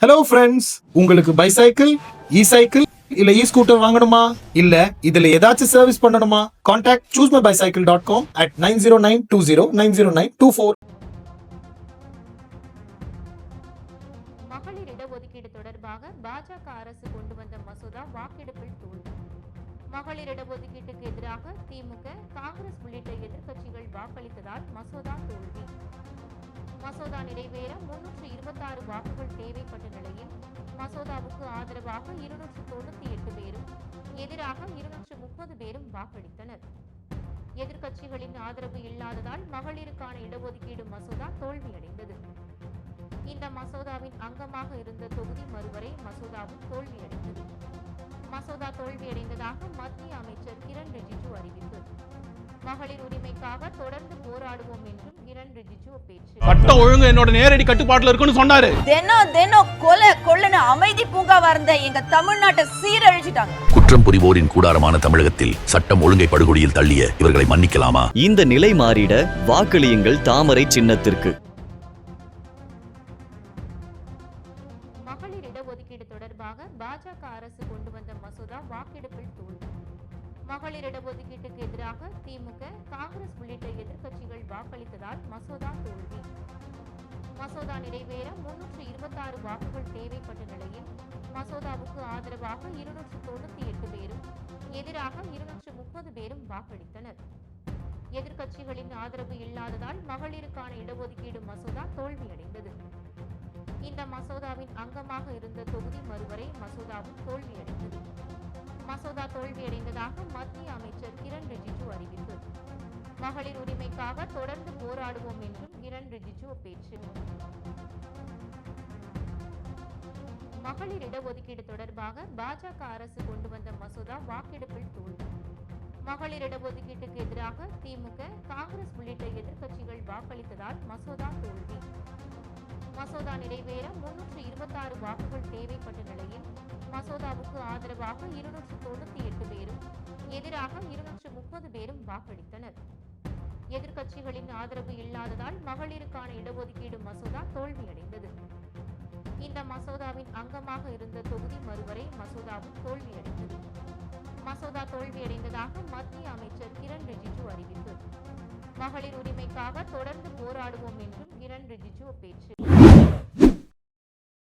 Hello friends, உங்களுக்கு bicycle, இ-சைக்கிள் இல்ல இ-ஸ்கூட்டர் வாங்கணுமா? இல்ல இதுல ஏதாச்சும் சர்வீஸ் பண்ணணுமா? Contact choosemybicycle.com at 9092090924. மகளிர் இடஒதுக்கீடு தொடர்பாக பாஜக அரசு கொண்டு வந்த மசோதா வாக்கெடுப்பில் தோல்வி. மகளிர் இடஒதுக்கீட்டுக்கு எதிராக திமுக, காங்கிரஸ் உள்ளிட்ட எதிர்க்கட்சிகள் வாக்களித்ததால் மசோதா தோல்வி. மசோதா நிறைவேற 326 வாக்குகள் தேவைப்பட்ட நிலையில் மசோதாவுக்கு ஆதரவாக 298 பேரும் எதிராக 230 பேரும் வாக்களித்தனர். எதிர்க்கட்சிகளின் ஆதரவு இல்லாததால் மகளிருக்கான இடஒதுக்கீடு மசோதா தோல்வியடைந்தது. இந்த மசோதாவின் அங்கமாக இருந்த தொகுதி மறுவரை மசோதாவும் தோல்வியடைந்தது. மசோதா தோல்வியடைந்ததாக மத்திய அமைச்சர் கிரண் ரிஜிஜு அறிவிப்பு. மகளிர் உரிமைக்காக தொடர்ந்து போராடுவோம் என்றும் கிரண் ரிஜிஜு பேச்சு. சட்டம் ஒழுங்கு என்னோட நேரடி கட்டுப்பாட்டுல இருக்குன்னு சொன்னாரு. தினம் கொல்லுன்னு அமைதி பூங்காவா இருந்த எங்க தமிழ்நாட்டை சீரழிச்சிட்டாங்க. குற்றம் புரிவோரின் கூடாரமான தமிழகத்தில் சட்டம் ஒழுங்கை படுகொலியில் தள்ளிய இவர்களை மன்னிக்கலாமா? இந்த நிலை மாறிட வாக்களியுங்கள் தாமரை சின்னத்திற்கு. மகளிர் இடஒதுக்கீடு தொடர்பாக பாஜக அரசு கொண்டு வந்த மசோதா வாக்கெடுப்பில் தோல்வி. மகளிர் இடஒதுக்கீட்டுக்கு எதிராக திமுக, காங்கிரஸ் உள்ளிட்ட எதிர்க்கட்சிகள் வாக்களித்ததால் மசோதா தோல்வி. மசோதா நிறைவேற 326 வாக்குகள் தேவைப்பட்ட நிலையில் மசோதாவுக்கு ஆதரவாக 298 பேரும் எதிராக 230 பேரும் வாக்களித்தனர். எதிர்க்கட்சிகளின் ஆதரவு இல்லாததால் மகளிருக்கான இடஒதுக்கீடு மசோதா தோல்வியடைந்தது. இந்த மசோதாவின் அங்கமாக இருந்த தொகுதி மறுவரை மசோதாவும் தோல்வியடைந்தது. மசோதா தோல்வியடைந்ததாக மத்திய அமைச்சர் கிரண் ரிஜிஜு அறிவிப்பு. மகளிர் உரிமைக்காக தொடர்ந்து போராடுவோம் என்றும் கிரண் ரிஜிஜு பேச்சு. மகளிர் இடஒதுக்கீடு தொடர்பாக பாஜக அரசு கொண்டு வந்த மசோதா வாக்கெடுப்பில் தோல்வி. மகளிர் இடஒதுக்கீட்டுக்கு எதிராக திமுக, காங்கிரஸ் உள்ளிட்ட எதிர்க்கட்சிகள் வாக்களித்ததால் மசோதா தோல்வி. மசோதா நிறைவேற 326 வாக்குகள் தேவைப்பட்ட நிலையில் மசோதாவுக்கு ஆதரவாக 298 பேரும் எதிராக 230 பேரும் வாக்களித்தனர். எதிர்க்கட்சிகளின் ஆதரவு இல்லாததால் மகளிருக்கான இடஒதுக்கீடு மசோதா தோல்வியடைந்தது. இந்த மசோதாவின் அங்கமாக இருந்த தொகுதி மறுவரை மசோதாவும் தோல்வியடைந்தது. மசோதா தோல்வியடைந்ததாக மத்திய அமைச்சர் கிரண் ரிஜிஜு அறிவிப்பு. மகளிர் உரிமைக்காக தொடர்ந்து போராடுவோம் என்றும் கிரண் ரிஜிஜு பேச்சு.